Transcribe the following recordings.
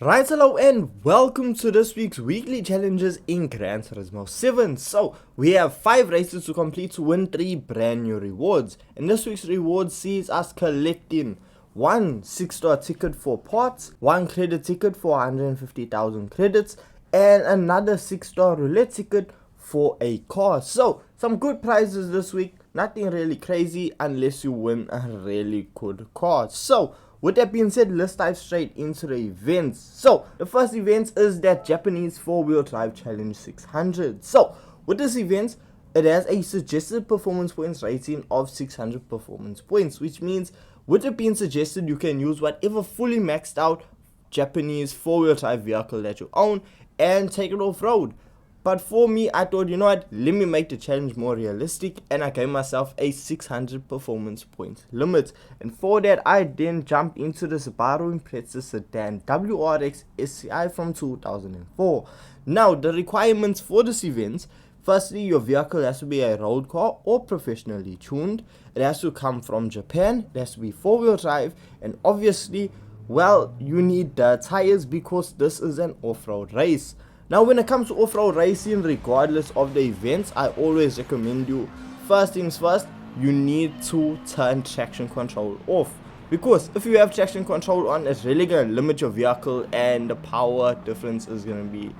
Right, hello and welcome to this week's weekly challenges in Gran Turismo 7. So, we have 5 races to complete to win 3 brand new rewards. And this week's reward sees us collecting 1 6-star ticket for parts, 1 credit ticket for 150,000 credits, and another 6-star roulette ticket for a car. So, some good prizes this week, nothing really crazy unless you win a really good car. So, with that being said, let's dive straight into the events. So, the first event is that Japanese 4-wheel drive challenge 600. So, with this event, it has a suggested performance points rating of 600 performance points, which means with it being suggested, you can use whatever fully maxed out Japanese 4-wheel drive vehicle that you own and take it off-road. But for me, I thought, you know what, let me make the challenge more realistic, and I gave myself a 600 performance point limit. And for that, I then jumped into the Subaru Impreza sedan WRX SCI from 2004. Now, the requirements for this event: firstly, your vehicle has to be a road car or professionally tuned. It has to come from Japan. It has to be 4-wheel drive, and obviously, well, you need the tires because this is an off-road race. Now, when it comes to off-road racing, regardless of the events, I always recommend you, first things first, you need to turn traction control off. Because if you have traction control on, it's really going to limit your vehicle and the power difference is going to be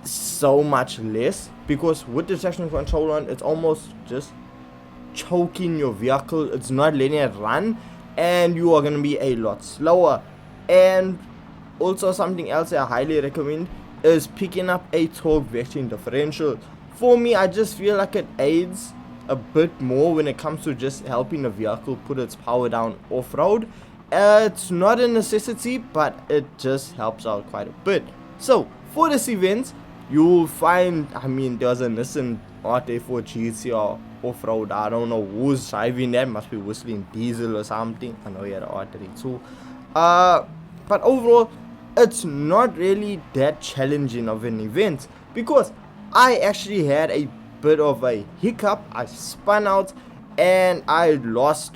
so much less. Because with the traction control on, it's almost just choking your vehicle. It's not letting it run and you are going to be a lot slower. And also, something else I highly recommend is picking up a torque vectoring differential. For me, I just feel like it aids a bit more when it comes to just helping the vehicle put its power down off-road. It's not a necessity, but it just helps out quite a bit. So, for this event, you'll find, there's a Nissan RT4 GTR off-road. I don't know who's driving that, must be whistling diesel or something. I know he had an R32. But overall, it's not really that challenging of an event because I actually had a bit of a hiccup. I spun out and I lost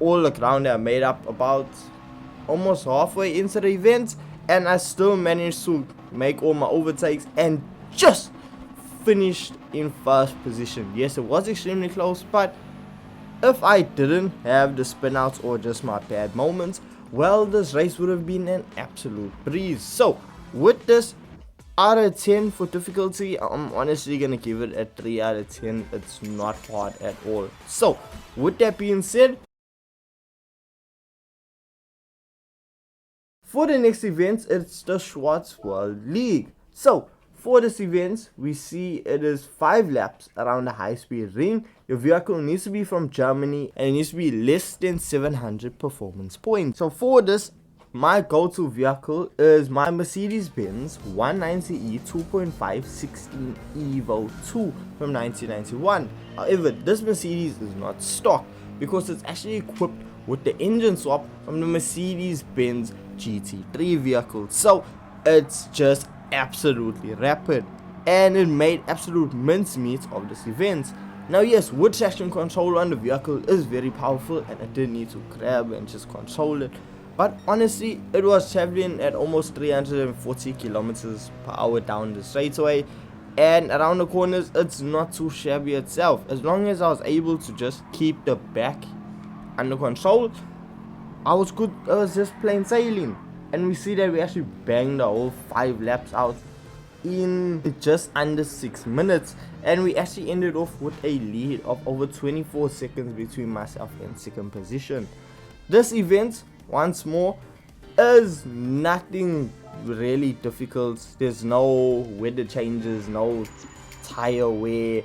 all the ground that I made up about almost halfway into the event, and I still managed to make all my overtakes and just finished in first position. Yes, it was extremely close, but if I didn't have the spin outs or just my bad moments, well, this race would have been an absolute breeze. So, with this, out of 10 for difficulty, I'm honestly gonna give it a 3 out of 10. It's not hard at all. So, with that being said, for the next event, it's the Schwarz World League. So, for this event, we see it is 5 laps around the high-speed ring. Your vehicle needs to be from Germany and it needs to be less than 700 performance points. So for this, my go-to vehicle is my Mercedes-Benz 190e 2.5 16 Evo 2 from 1991. However, this Mercedes is not stock because it's actually equipped with the engine swap from the Mercedes-Benz GT3 vehicle. So it's just absolutely rapid, and it made absolute mincemeat of this event. Now yes, with traction control on the vehicle is very powerful and I did need to grab and just control it, but honestly it was traveling at almost 340 kilometers per hour down the straightaway, and around the corners it's not too shabby itself. As long as I was able to just keep the back under control, I was good. I was just plain sailing. And we see that we actually banged the whole 5 laps out in just under 6 minutes, and we actually ended off with a lead of over 24 seconds between myself and second position. This event, once more, is nothing really difficult. There's no weather changes, no tire wear,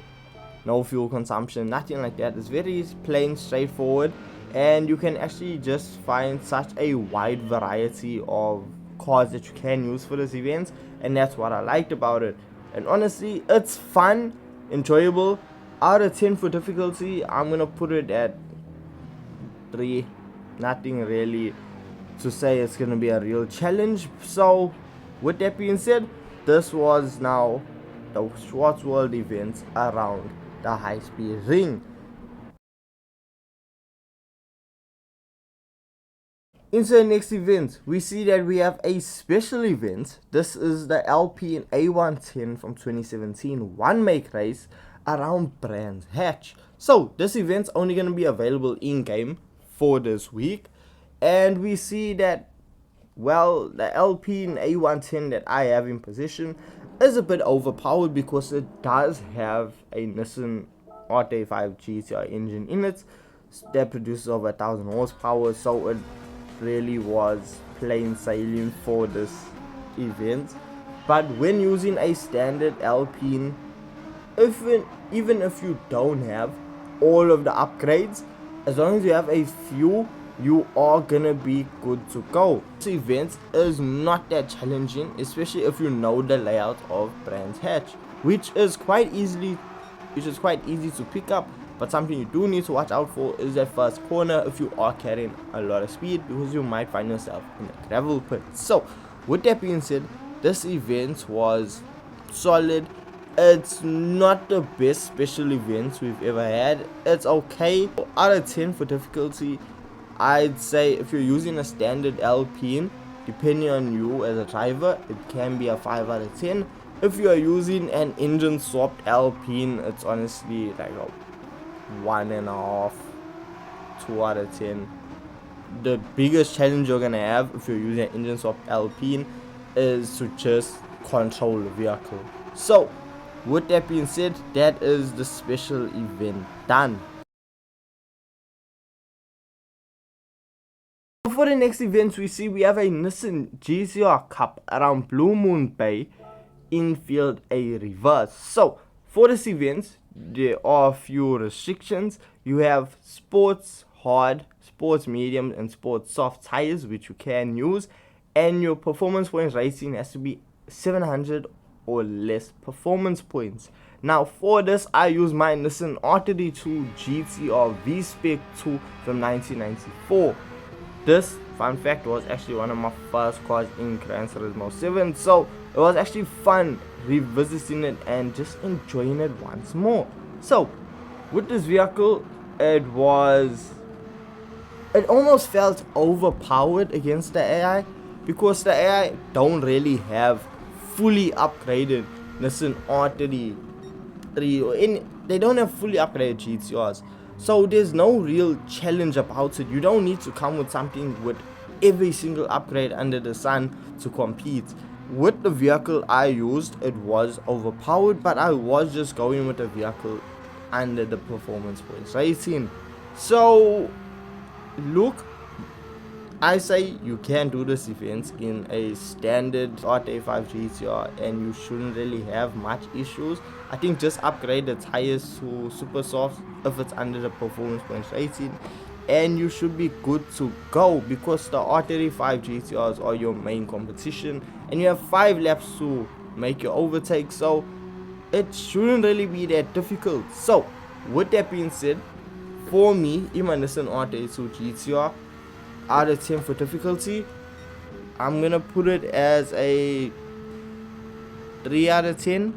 no fuel consumption, nothing like that. It's very plain straightforward, and you can actually just find such a wide variety of cars that you can use for this event, and that's what I liked about it. And honestly, it's fun, enjoyable. Out of 10 for difficulty, I'm gonna put it at 3. Nothing really to say it's gonna be a real challenge. So with that being said, this was now the Schwarz World event around the high speed ring. Into the next event, we see that we have a special event. This is the LP and A110 from 2017 one make race around Brands Hatch. So this event's only going to be available in game for this week, and we see that, well, the LP and A110 that I have in possession is a bit overpowered because it does have a Nissan RT5 GTR engine in it that produces over 1000 horsepower, so it really was plain sailing for this event. But when using a standard Alpine, even if you don't have all of the upgrades, as long as you have a few, you are gonna be good to go. This event is not that challenging, especially if you know the layout of Brands Hatch, which is quite easy to pick up. But something you do need to watch out for is that first corner if you are carrying a lot of speed, because you might find yourself in a gravel pit. So with that being said, this event was solid. It's not the best special events we've ever had. It's okay. Out of 10 for difficulty, I'd say if you're using a standard Alpine, depending on you as a driver, it can be a 5 out of 10. If you are using an engine swapped Alpine, it's honestly like a 1.5, 2 out of 10. The biggest challenge you're gonna have if you're using an engine swapped Alpine is to just control the vehicle. So with that being said, that is the special event done. For the next event, we see we have a Nissan GTR Cup around Blue Moon Bay, infield a reverse. So for this event, there are a few restrictions. You have sports hard, sports medium, and sports soft tires, which you can use, and your performance points rating has to be 700 or less performance points. Now for this, I use my Nissan R32 GTR V-Spec 2 from 1994. This, fun fact, was actually one of my first cars in Gran Turismo 7, so it was actually fun revisiting it and just enjoying it once more. So with this vehicle, it almost felt overpowered against the AI, because the AI don't really have fully upgraded Nissan R33, they don't have fully upgraded GTRs. So there's no real challenge about it. You don't need to come with something with every single upgrade under the sun to compete. With the vehicle I used, it was overpowered, but I was just going with the vehicle under the performance points rating. So look, I say you can do this event in a standard RT5 GTR and you shouldn't really have much issues. I think just upgrade the tires to super soft if it's under the performance points rating, and you should be good to go, because the R35 GTRs are your main competition and you have 5 laps to make your overtake, so it shouldn't really be that difficult. So with that being said, for me, in my Nissan R32 GTR, out of 10 for difficulty, I'm gonna put it as a 3 out of 10.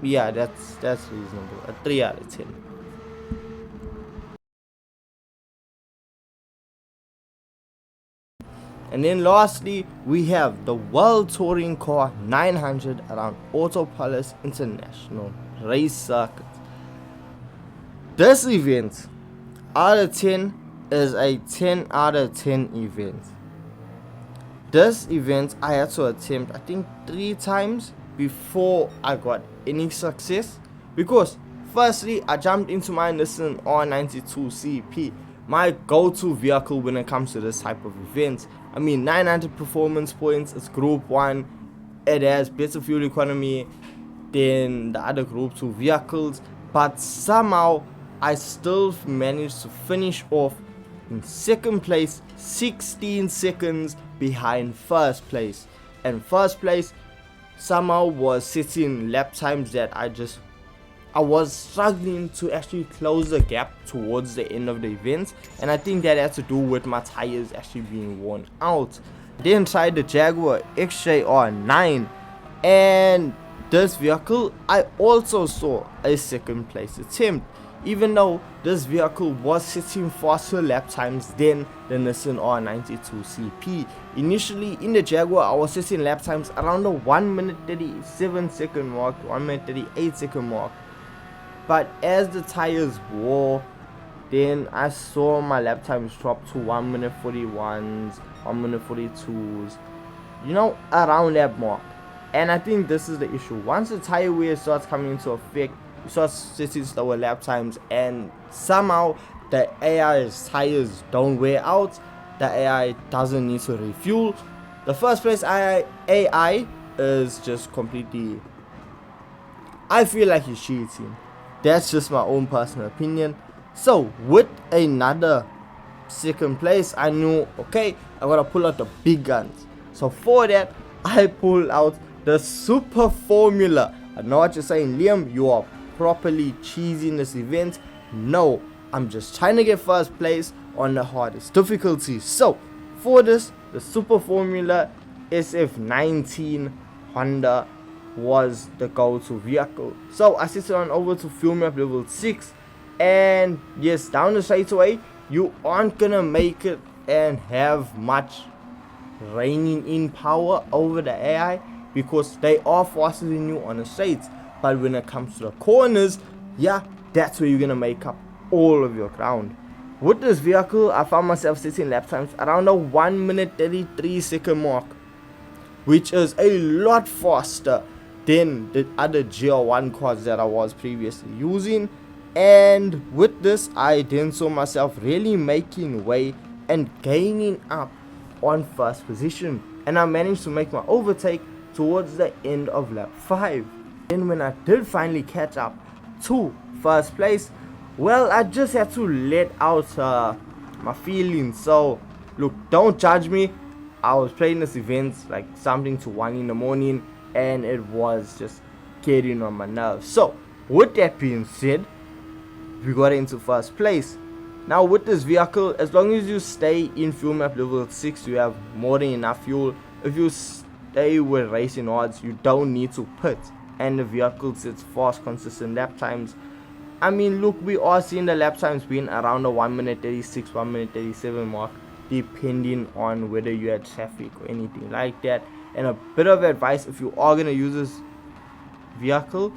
Yeah, that's reasonable. A 3 out of 10. And then lastly, we have the World Touring Car 900 around Autopolis International Race Circuit. This event, out of 10, is a 10 out of 10 event. This event I had to attempt, I think, 3 times before I got any success, because firstly, I jumped into my Nissan R92 CP, my go-to vehicle when it comes to this type of event. I mean, 900 performance points, it's group 1, it has better fuel economy than the other group 2 vehicles, but somehow I still managed to finish off in second place, 16 seconds behind first place. And first place somehow was setting lap times that I was struggling to actually close the gap towards the end of the event, and I think that had to do with my tires actually being worn out. Then tried the Jaguar XJR9, and this vehicle I also saw a second place attempt. even though this vehicle was setting faster lap times than the Nissan R92CP. Initially in the Jaguar, I was setting lap times around the 1 minute 37 second mark, 1 minute 38 second mark. But as the tires wore, then I saw my lap times drop to 1 minute 41s, 1 minute 42s, you know, around that mark. And I think this is the issue. Once the tire wear starts coming into effect, you start setting slower lap times, and somehow the AI's tires don't wear out, the AI doesn't need to refuel. The first place AI is just completely, I feel like he's cheating. That's just my own personal opinion. So with another second place, I knew, okay, I gotta pull out the big guns. So for that, I pulled out the super formula. I know what you're saying, Liam, you are properly cheesing this event. No, I'm just trying to get first place on the hardest difficulty. So for this, the super formula SF19 Honda was the go-to vehicle. So I set it on over to fuel map level 6, and yes, down the straightaway you aren't gonna make it and have much reining in power over the AI, because they are faster than you on the straights. But when it comes to the corners, yeah, that's where you're gonna make up all of your ground. With this vehicle, I found myself setting lap times around the 1 minute 33 second mark, which is a lot faster than the other GR1 quads that I was previously using. And with this, I then saw myself really making way and gaining up on first position, and I managed to make my overtake towards the end of lap 5. Then when I did finally catch up to first place, well, I just had to let out my feelings. So look, don't judge me. I was playing this event like something to 1 in the morning, and it was just getting on my nerves. So with that being said, we got into first place. Now with this vehicle, as long as you stay in fuel map level 6, you have more than enough fuel. If you stay with racing odds, you don't need to pit, and the vehicle sets fast consistent lap times. I mean, look, we are seeing the lap times being around the 1 minute 36, 1 minute 37 mark, depending on whether you had traffic or anything like that. And a bit of advice, if you are going to use this vehicle,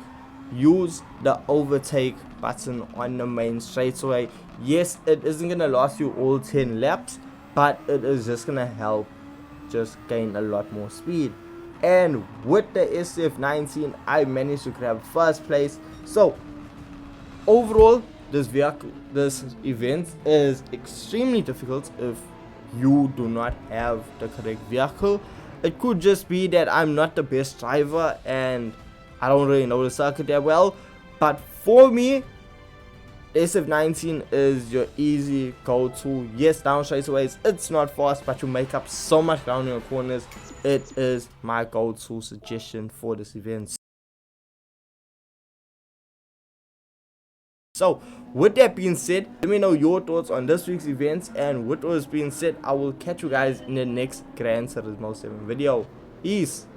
use the overtake button on the main straightaway. Yes, it isn't going to last you all 10 laps, but it is just going to help just gain a lot more speed. And with the SF19, I managed to grab first place. So overall, this event is extremely difficult if you do not have the correct vehicle. It could just be that I'm not the best driver and I don't really know the circuit that well, but for me, SF19 is your easy go-to. Yes, down straightaways, it's not fast, but you make up so much ground in your corners. It is my go-to suggestion for this event. So with that being said, let me know your thoughts on this week's events, and with what is being said, I will catch you guys in the next Gran Turismo 7 video. Peace.